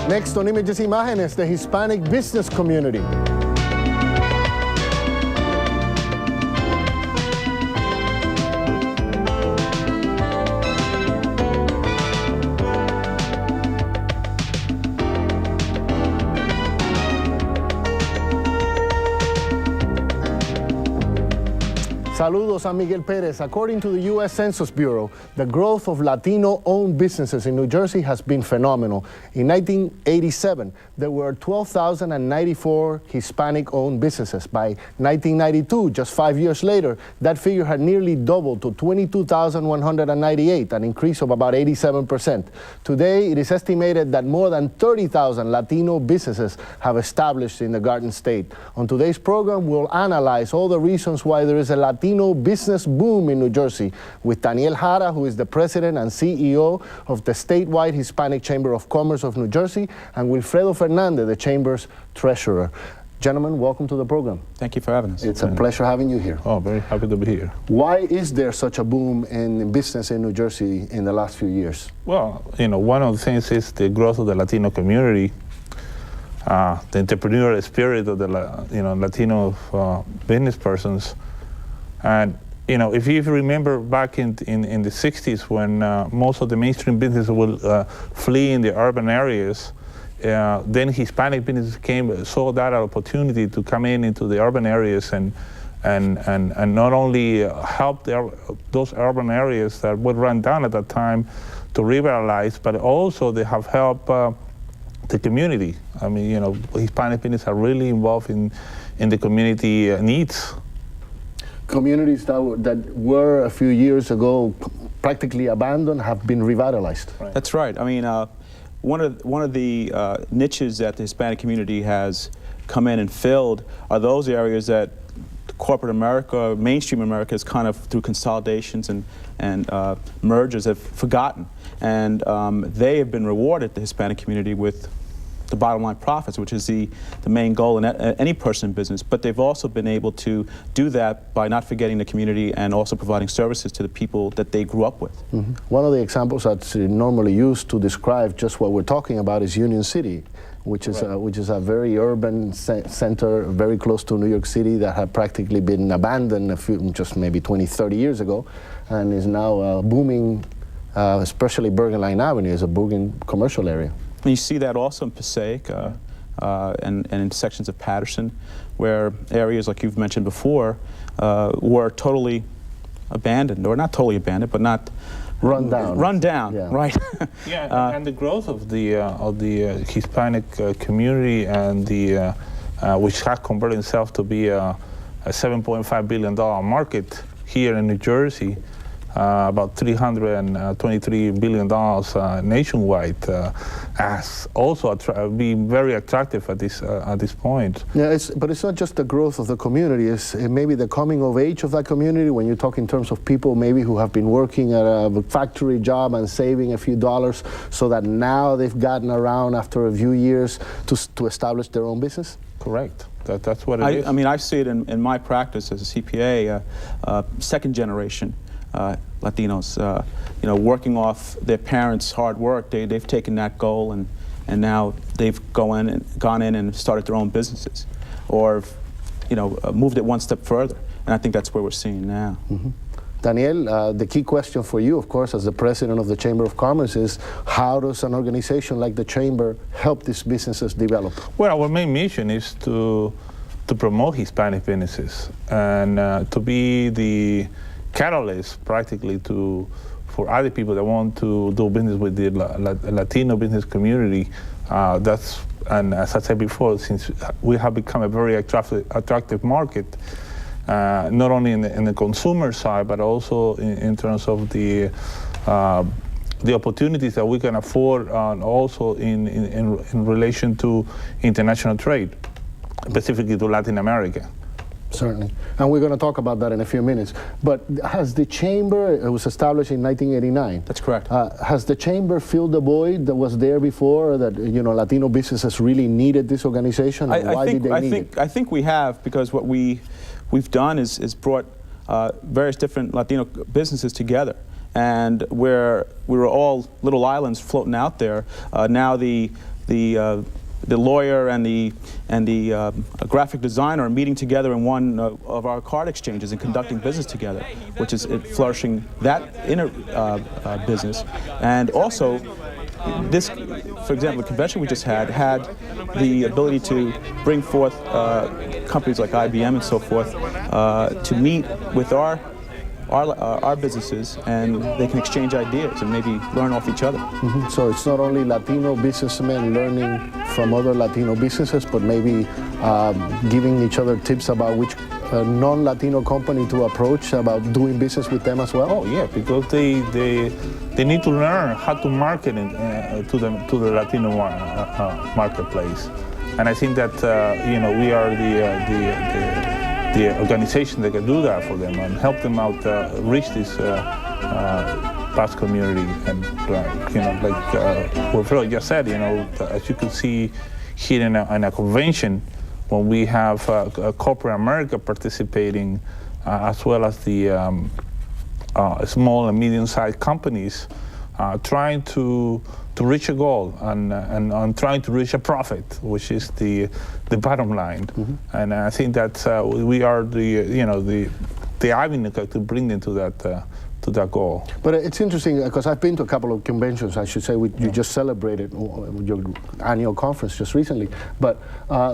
Next on Imágenes, the Hispanic business community. Saludos, I'm Miguel Perez. According to the U.S. Census Bureau, the growth of Latino-owned businesses in New Jersey has been phenomenal. In 1987, there were 12,094 Hispanic-owned businesses. By 1992, just 5 years later, that figure had nearly doubled to 22,198, an increase of about 87%. Today, it is estimated that more than 30,000 Latino businesses have established in the Garden State. On today's program, we'll analyze all the reasons why there is a Latino business boom in New Jersey with Daniel Jara, who is the president and CEO of the statewide Hispanic Chamber of Commerce of New Jersey, and Wilfredo Fernandez, the Chamber's treasurer. Gentlemen, welcome to the program. Thank you for having us. It's a pleasure having you here. Oh, very happy to be here. Why is there such a boom in business in New Jersey in the last few years? Well, one of the things is the growth of the Latino community, the entrepreneurial spirit of the Latino business persons. And if you remember back in the 60s when most of the mainstream businesses will flee in the urban areas, then Hispanic businesses saw that opportunity to come into the urban areas and not only help those urban areas that would run down at that time to revitalize, but also they have helped the community. I mean, Hispanic businesses are really involved in the community needs. Communities that were a few years ago practically abandoned have been revitalized. Right. That's right. I mean, one of the niches that the Hispanic community has come in and filled are those areas that corporate America, mainstream America, is kind of through consolidations and mergers have forgotten. And they have been rewarded, the Hispanic community, with the bottom line profits, which is the main goal in any person in business. But they've also been able to do that by not forgetting the community and also providing services to the people that they grew up with. Mm-hmm. One of the examples that's normally used to describe just what we're talking about is Union City, which is a very urban center, very close to New York City, that had practically been abandoned just maybe 20, 30 years ago, and is now booming, especially Bergen Line Avenue is a booming commercial area. And you see that also in Passaic and in sections of Patterson, where areas like you've mentioned before were totally abandoned, or not totally abandoned, but not run down. Run down, yeah. Right? Yeah, and the growth of the Hispanic community and which has converted itself to be a $7.5 billion market here in New Jersey. About $323 billion nationwide, has also been very attractive at this point. Yeah, but it's not just the growth of the community. It's maybe the coming of age of that community. When you talk in terms of people maybe who have been working at a factory job and saving a few dollars, so that now they've gotten around after a few years to establish their own business. Correct. That's what it is. I mean, I see it in my practice as a CPA, second generation Latinos, working off their parents' hard work. They've taken that goal and now they've gone in and started their own businesses, or moved it one step further. And I think that's where we're seeing now. Mm-hmm. Daniel, the key question for you, of course, as the president of the Chamber of Commerce is, how does an organization like the Chamber help these businesses develop? Well, our main mission is to promote Hispanic businesses and to be the catalyst practically for other people that want to do business with the Latino business community. And as I said before, since we have become a very attractive market, not only in the consumer side, but also in terms of the opportunities that we can afford, also in relation to international trade, specifically to Latin America. Certainly. And we're going to talk about that in a few minutes. But has the Chamber, it was established in 1989. That's correct. Has the Chamber filled the void that was there before, that Latino businesses really needed this organization? And why did they need it? I think we have, because what we've done is brought various different Latino businesses together. And where we were all little islands floating out there, now the the lawyer and the graphic designer are meeting together in one of our card exchanges and conducting business together, which is flourishing that inner business. And also, this, for example, the convention we just had the ability to bring forth companies like IBM and so forth to meet with our businesses, and they can exchange ideas and maybe learn off each other. Mm-hmm. So it's not only Latino businessmen learning from other Latino businesses, but maybe giving each other tips about which non-Latino company to approach about doing business with them as well? Oh yeah, because they need to learn how to market to the Latino marketplace, and I think that we are the organization that can do that for them and help them out reach this vast community. And like Wilfredo just said, as you can see here in a convention, when we have corporate America participating, as well as the small and medium-sized companies trying to reach a goal and trying to reach a profit, which is the bottom line. Mm-hmm. And I think that we are the avenue to bring them to that goal. But it's interesting because I've been to a couple of conventions, I should say. You just celebrated your annual conference just recently. But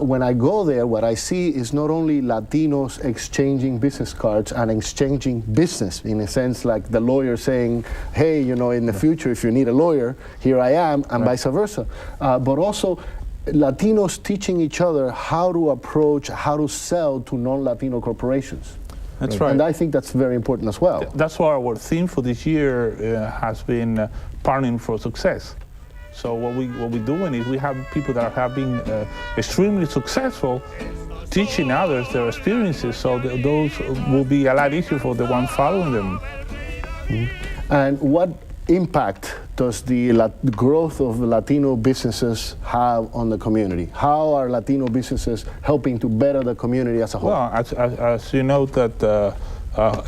when I go there, what I see is not only Latinos exchanging business cards and exchanging business, in a sense, like the lawyer saying, hey, in the future, if you need a lawyer, here I am, and vice versa. But also Latinos teaching each other how to approach, how to sell to non-Latino corporations. That's right. And I think that's very important as well. That's why our theme for this year has been partnering for success. So what we're doing is we have people that have been extremely successful teaching others their experiences, so those will be a lot easier for the one following them. Mm-hmm. And what impact does the growth of the Latino businesses have on the community? How are Latino businesses helping to better the community as a whole? Well, as you know, that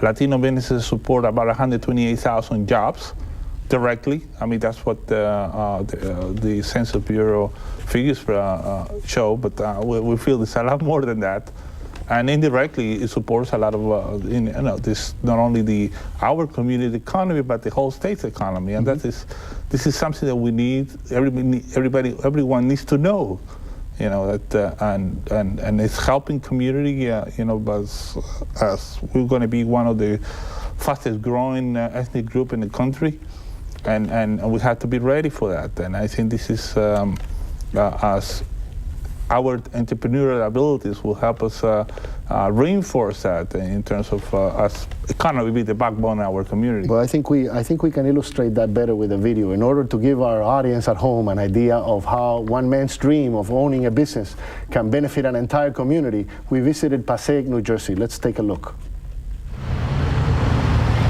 Latino businesses support about 128,000 jobs directly. I mean, that's what the Census Bureau figures show, but we feel it's a lot more than that. And indirectly, it supports a lot of, this not only our community economy, but the whole state's economy. And this is something that we need. Everyone needs to know, that and it's helping community. But as we're going to be one of the fastest growing ethnic group in the country, and we have to be ready for that. And I think this is as our entrepreneurial abilities will help us reinforce that in terms of us economy be the backbone of our community. Well, I think we can illustrate that better with a video in order to give our audience at home an idea of how one man's dream of owning a business can benefit an entire community. We visited Passaic, New Jersey. Let's take a look.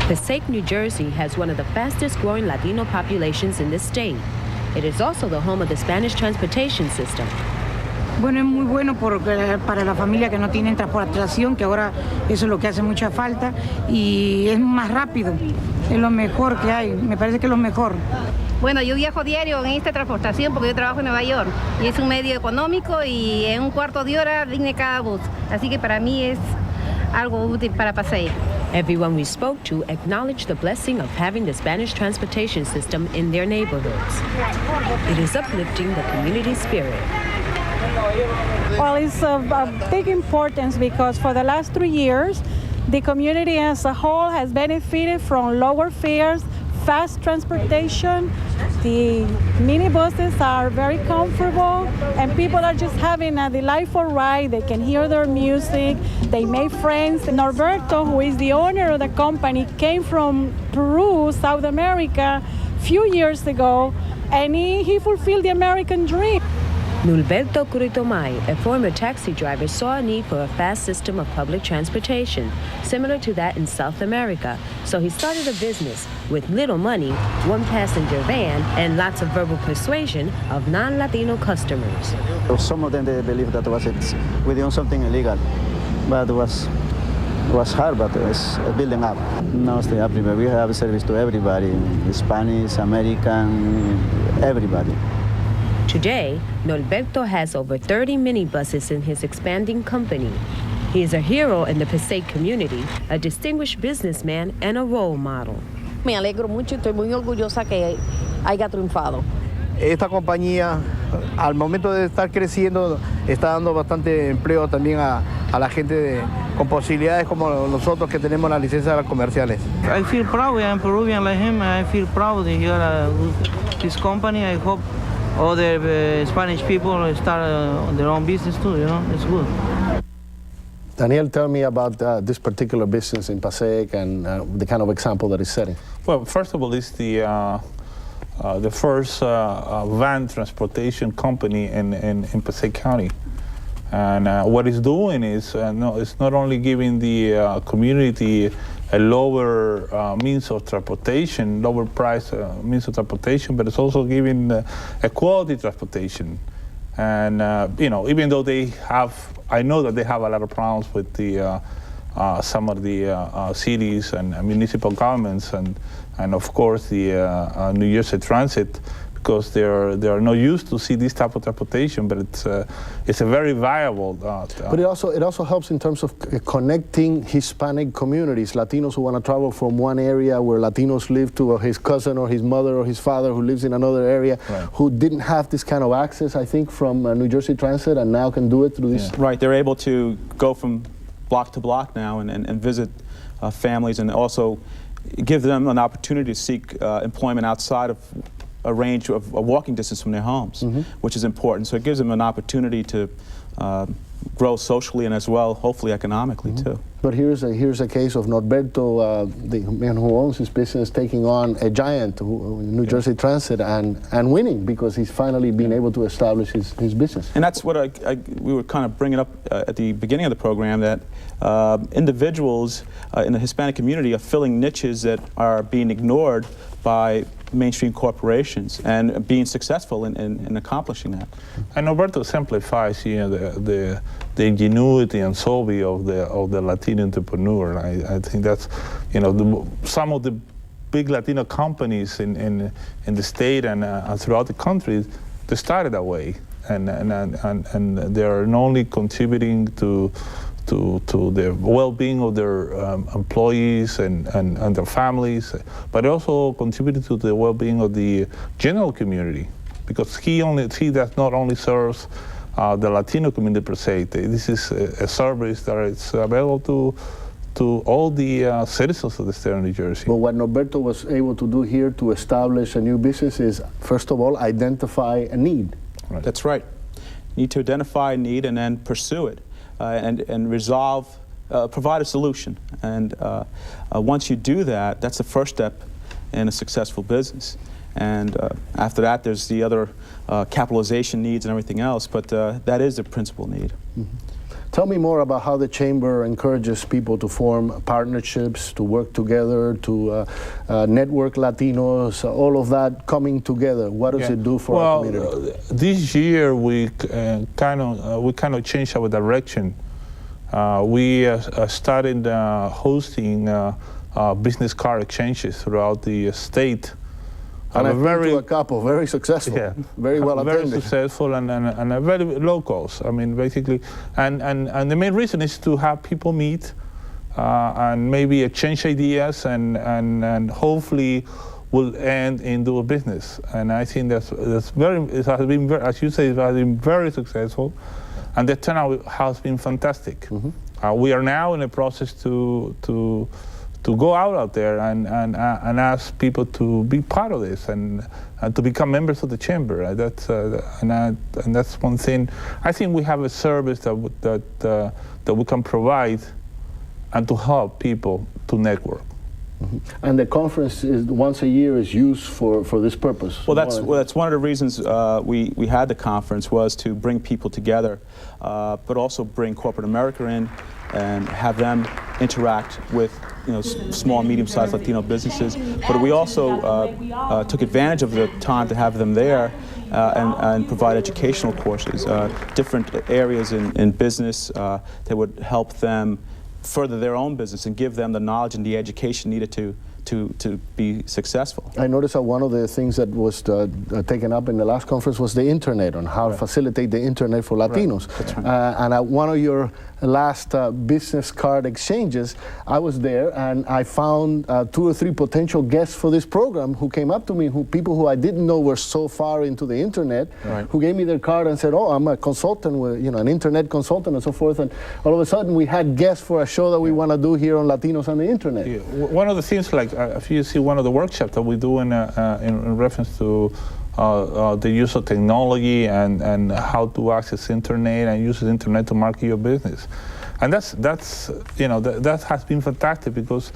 Passaic, New Jersey has one of the fastest growing Latino populations in this state. It is also the home of the Spanish transportation system. Bueno, es muy bueno para la familia que no tienen transportación, que ahora eso es lo que hace mucha falta, y es más rápido, es lo mejor que hay, me parece que es lo mejor. Bueno, yo viajo diario en esta transportación porque yo trabajo en Nueva York y es un medio económico y en un cuarto de hora viene cada bus, así que para mí es algo útil para Passaic. Everyone we spoke to acknowledged the blessing of having the Spanish transportation system in their neighborhoods. It is uplifting the community spirit. Well, it's of big importance because for the last 3 years, the community as a whole has benefited from lower fares, fast transportation. The minibuses are very comfortable, and people are just having a delightful ride. They can hear their music, they make friends. Norberto, who is the owner of the company, came from Peru, South America, a few years ago, and he fulfilled the American dream. Nulberto Curitomay, a former taxi driver, saw a need for a fast system of public transportation, similar to that in South America. So he started a business with little money, one passenger van, and lots of verbal persuasion of non-Latino customers. Some of them, they believe that we're doing something illegal, but it was hard, but it's building up. Now it's everywhere. We have service to everybody, Spanish, American, everybody. Today, Norberto has over 30 minibuses in his expanding company. He is a hero in the Passaic community, a distinguished businessman, and a role model. Me alegro mucho y estoy muy orgullosa que haya triunfado. Esta compañía, al momento de estar creciendo, está dando bastante empleo también a la gente con posibilidades como nosotros que tenemos las licencias comerciales. I feel proud. I'm Peruvian like him. I feel proud here this company. I hope other Spanish people start their own business too. You know, it's good. Daniel, tell me about this particular business in Passaic and the kind of example that it's setting. Well, first of all, it's the first van transportation company in Passaic County. And what it's doing is it's not only giving the community a lower means of transportation, lower price means of transportation, but it's also giving a quality transportation. And even though I know that they have a lot of problems with the some of the cities and municipal governments, and of course the New Jersey Transit, because they are not used to see this type of transportation, but it's a very viable. But it also helps in terms of connecting Hispanic communities, Latinos who want to travel from one area where Latinos live to his cousin or his mother or his father who lives in another area, right, who didn't have this kind of access, I think, from New Jersey Transit, and now can do it through this. Right, they're able to go from block to block now and visit families, and also give them an opportunity to seek employment outside of a range of a walking distance from their homes, which is important. So it gives them an opportunity to grow socially and as well, hopefully economically too. But here's a case of Norberto, the man who owns his business, taking on a giant, New Jersey Transit, and winning because he's finally been able to establish his business. And that's what we were kind of bringing up at the beginning of the program, that individuals in the Hispanic community are filling niches that are being ignored by mainstream corporations and being successful in accomplishing that. And Norberto simplifies the ingenuity and solve of the Latino entrepreneur. I think that's some of the big Latino companies in the state and throughout the country, they started that way, and they are not only contributing to the well-being of their employees and their families, but also contributed to the well-being of the general community, because he does not only serves the Latino community per se. This is a service that is available to all the citizens of the state of New Jersey. But what Norberto was able to do here to establish a new business is, first of all, identify a need. Right. That's right. You need to identify a need and then pursue it. And resolve, provide a solution. And once you do that, that's the first step in a successful business. And after that, there's the other capitalization needs and everything else, but that is the principal need. Tell me more about how the Chamber encourages people to form partnerships, to work together, to network Latinos, all of that coming together. What does it do for our community? This year we kind of changed our direction. We started hosting business card exchanges throughout the state. And I've been to a couple, very successful, very well attended. Very successful and very low cost. I mean, basically, and the main reason is to have people meet and maybe exchange ideas and hopefully will end in do a business. And I think it has been, as you say, it has been very successful, and the turnout has been fantastic. We are now in a process to go out there and ask people to be part of this and to become members of the chamber. That's and that's one thing. I think we have a service that we can provide and to help people to network. And the conference is once a year is used for this purpose. Well, that's one of the reasons we had the conference, was to bring people together, but also bring corporate America in and have them interact with small, medium-sized Latino businesses. But we also took advantage of the time to have them there and provide educational courses, different areas in business that would help them further their own business and give them the knowledge and the education needed to to be successful. I noticed that one of the things that was taken up in the last conference was the internet, on how to facilitate the internet for Latinos. Right. That's right. And at one of your last business card exchanges, I was there and I found 2 or 3 potential guests for this program who came up to me, people who I didn't know were so far into the internet, who gave me their card and said, "Oh, I'm a consultant, with, an internet consultant," and so forth. And all of a sudden, we had guests for a show that we want to do here on Latinos on the internet. Yeah. One of the things, like if you see one of the workshops that we do in reference to the use of technology and how to access internet and use the internet to market your business, and that has been fantastic, because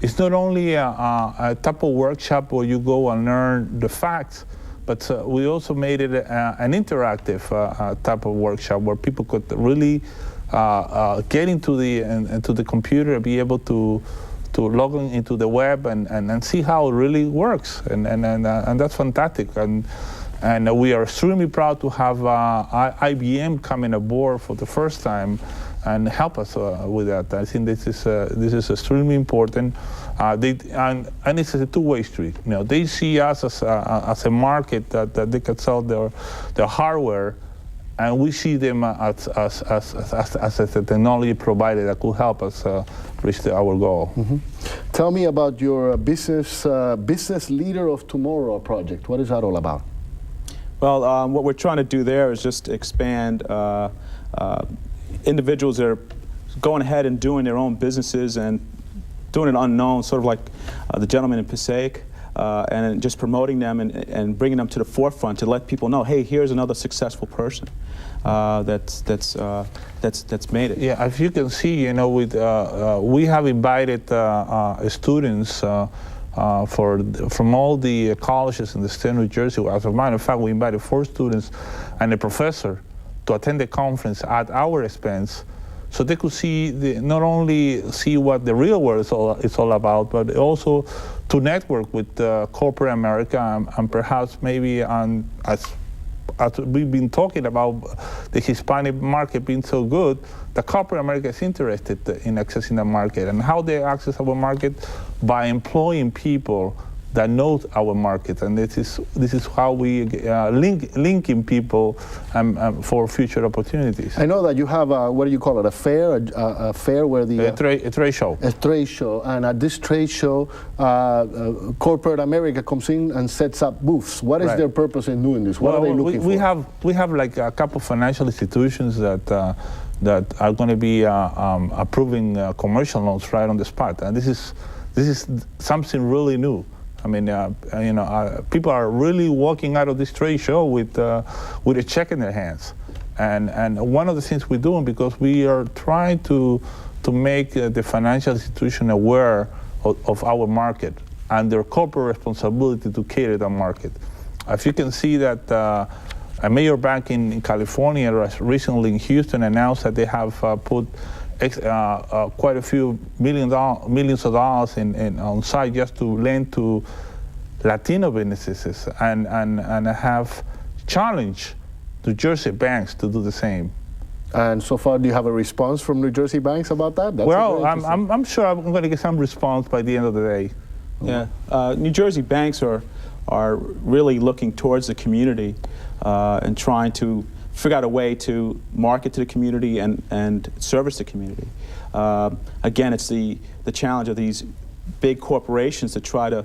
it's not only a type of workshop where you go and learn the facts, but we also made it an interactive type of workshop where people could really get into the computer and be able to log into the web and see how it really works, and that's fantastic. And we are extremely proud to have IBM coming aboard for the first time and help us with that. I think this is extremely important. And it's a two-way street. They see us as a market that they can sell their hardware, and we see them as a technology provider that could help us reach our goal. Mm-hmm. Tell me about your business leader of tomorrow project. What is that all about? Well, what we're trying to do there is just expand individuals that are going ahead and doing their own businesses and doing it unknown, sort of like the gentleman in Passaic, and just promoting them and bringing them to the forefront to let people know, hey, here's another successful person that's made it. Yeah, as you can see, we have invited students from all the colleges in the state of New Jersey. As a matter of fact, we invited 4 students and a professor to attend the conference at our expense, so they could see not only see what the real world is all about, but also to network with corporate America and perhaps maybe as we've been talking about the Hispanic market being so good, the corporate America is interested in accessing the market. And how they access our market? By employing people that know our market, and this is how we linking people for future opportunities. I know that you have what do you call it? A fair, a fair where the a trade show. A trade show, and at this trade show, corporate America comes in and sets up booths. What is their purpose in doing this? What are they looking for? We have like a couple of financial institutions that are going to be approving commercial loans right on the spot, and this is something really new. I mean, people are really walking out of this trade show with a check in their hands, and one of the things we're doing, because we are trying to make the financial institution aware of our market and their corporate responsibility to cater to the market. If you can see that a major bank in California recently in Houston announced that they have put quite a few millions of dollars on site just to lend to Latino businesses, and have challenged New Jersey banks to do the same. And so far, do you have a response from New Jersey banks about that? That's I'm sure I'm going to get some response by the end of the day. Yeah, New Jersey banks are really looking towards the community and trying to figure out a way to market to the community and service the community. Again, it's the challenge of these big corporations to try to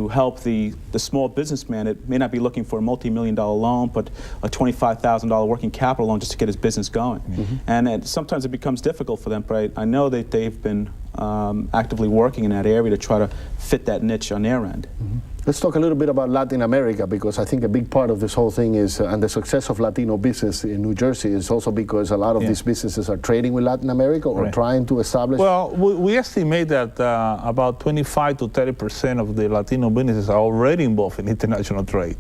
help the small businessman. It may not be looking for a multi-million-dollar loan, but a $25,000 working capital loan just to get his business going. Mm-hmm. And sometimes it becomes difficult for them, but I know that they've been actively working in that area to try to fit that niche on their end. Mm-hmm. Let's talk a little bit about Latin America, because I think a big part of this whole thing is, and the success of Latino business in New Jersey is also because a lot of these businesses are trading with Latin America or trying to establish. Well, we estimate that about 25 to 30% of the Latino businesses are already involved in international trade.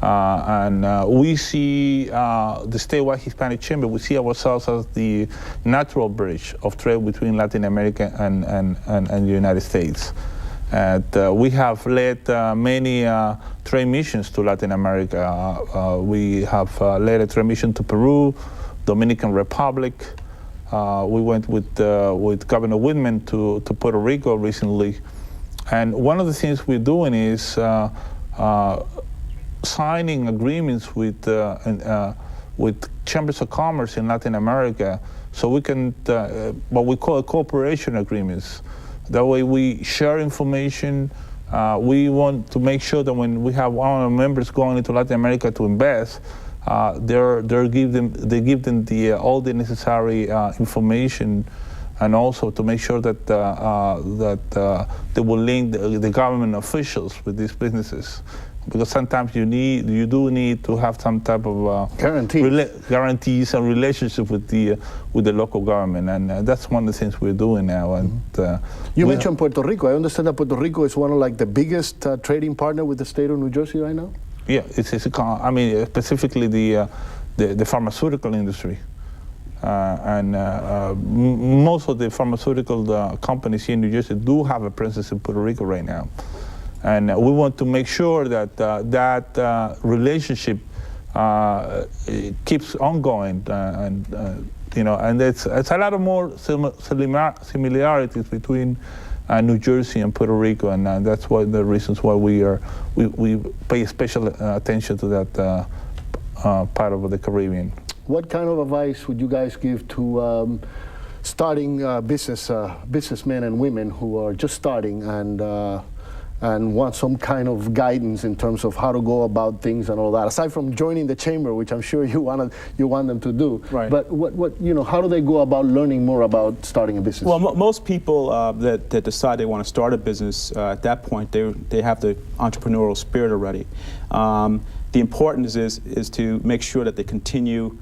And we see the statewide Hispanic Chamber, we see ourselves as the natural bridge of trade between Latin America and the United States. We have led many trade missions to Latin America. We have led a trade mission to Peru, Dominican Republic. We went with Governor Whitman to Puerto Rico recently. And one of the things we're doing is signing agreements with chambers of commerce in Latin America, so we can what we call cooperation agreements. That way we share information. We want to make sure that when we have one of our members going into Latin America to invest, they give them all the necessary information, and also to make sure that they will link the government officials with these businesses, because sometimes you do need to have some type of guarantees and relationship with the local government, and that's one of the things we're doing now. And you mentioned Puerto Rico. I understand that Puerto Rico is one of the biggest trading partner with the state of New Jersey right now. Yeah, I mean specifically the pharmaceutical industry. Most of the pharmaceutical companies here in New Jersey do have a presence in Puerto Rico right now, and we want to make sure that that relationship keeps ongoing, and it's a lot of more similarities between New Jersey and Puerto Rico, and that's one of the reasons why we pay special attention to that part of the Caribbean. What kind of advice would you guys give to starting businessmen and women who are just starting and want some kind of guidance in terms of how to go about things and all that? Aside from joining the chamber, which I'm sure you want them to do, right? But how do they go about learning more about starting a business? Well, most people that decide they want to start a business at that point, they have the entrepreneurial spirit already. The importance is to make sure that they continue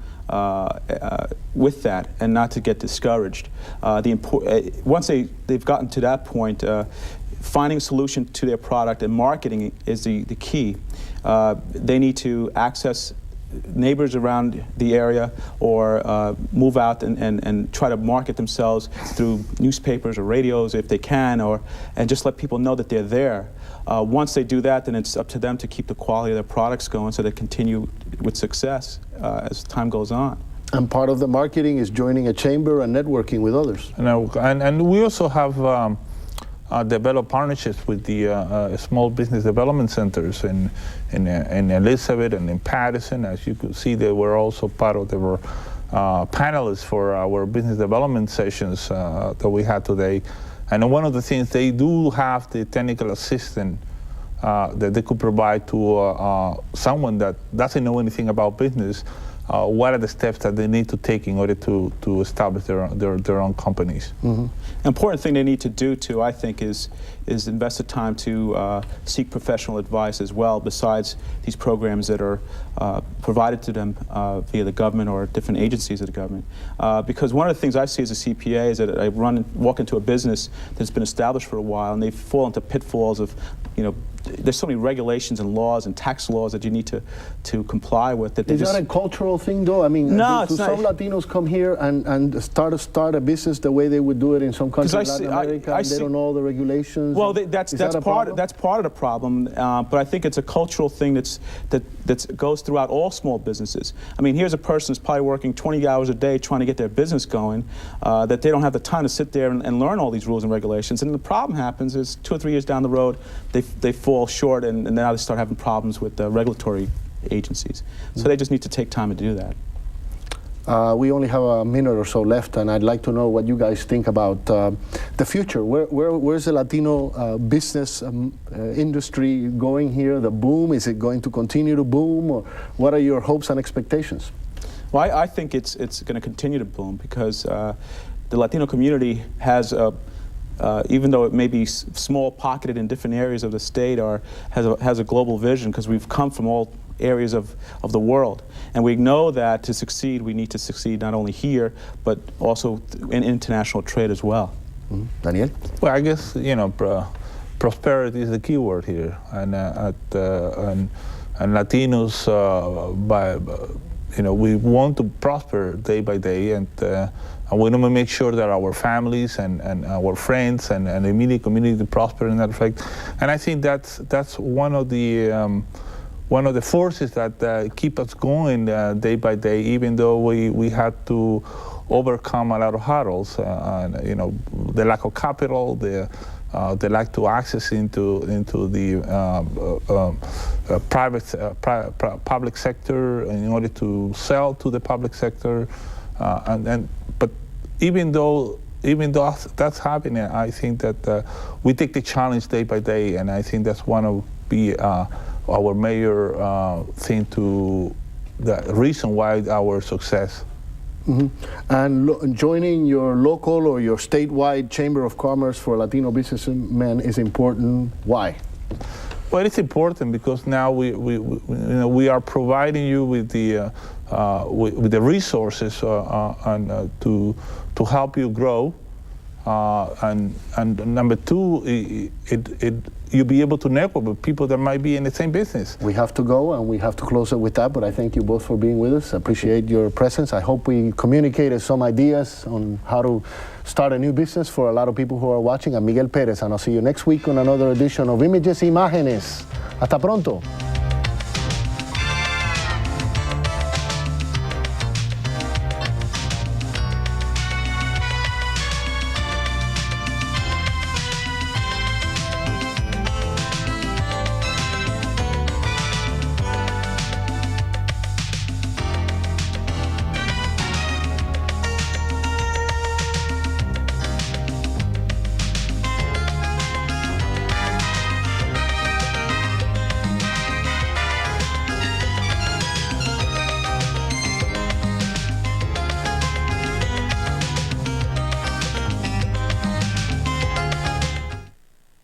with that and not to get discouraged. Once they've gotten to that point, finding a solution to their product and marketing is the key. They need to access neighbors around the area, or move out and try to market themselves through newspapers or radios if they can, and just let people know that they're there. Once they do that, then it's up to them to keep the quality of their products going so they continue with success as time goes on. And part of the marketing is joining a chamber and networking with others. And we also have developed partnerships with the small business development centers in Elizabeth and in Patterson. As you could see, they were also part of the panelists for our business development sessions that we had today. And one of the things, they do have the technical assistant that they could provide to someone that doesn't know anything about business. What are the steps that they need to take in order to establish their own companies? Mm-hmm. An important thing they need to do too, I think, is invest the time to seek professional advice as well, besides these programs that are provided to them via the government or different agencies of the government. Because one of the things I see as a CPA is that I walk into a business that's been established for a while, and they fall into pitfalls of, there's so many regulations and laws and tax laws that you need to comply with. Is that a cultural thing, though? I mean, no, do some Latinos come here and start a business the way they would do it in some countries in Latin America, and they don't know all the regulations? Well, that's part of the problem. But I think it's a cultural thing that goes throughout all small businesses. I mean, here's a person who's probably working 20 hours a day trying to get their business going, that they don't have the time to sit there and learn all these rules and regulations. And the problem happens is 2 or 3 years down the road, they fall short, and now they start having problems with the regulatory agencies. So they just need to take time to do that. We only have a minute or so left, and I'd like to know what you guys think about the future. Where's the Latino business industry going here? The boom, is it going to continue to boom, or what are your hopes and expectations? Well, I think it's going to continue to boom, because the Latino community has even though it may be small pocketed in different areas of the state, or has a global vision, because we've come from all areas of the world. And we know that to succeed, we need to succeed not only here, but also in international trade as well. Mm-hmm. Daniel? Well, I guess, prosperity is the key word here. And Latinos, we want to prosper day by day, and we want to make sure that our families and our friends and the immediate community prosper in that effect. And I think that's one of the forces that keep us going day by day, even though we had to overcome a lot of hurdles. The lack of capital, the they like to access into the public sector in order to sell to the public sector, but even though that's happening, I think that we take the challenge day by day, and I think that's one of our major thing to the reason why our success. Mm-hmm. And joining your local or your statewide Chamber of Commerce for Latino businessmen is important. Why? Well, it's important because now we are providing you with the resources to help you grow, and number two, you'll be able to network with people that might be in the same business. We have to go and we have to close it with that, but I thank you both for being with us. I appreciate your presence. I hope we communicated some ideas on how to start a new business for a lot of people who are watching. I'm Miguel Perez, and I'll see you next week on another edition of Images, Imágenes. Hasta pronto.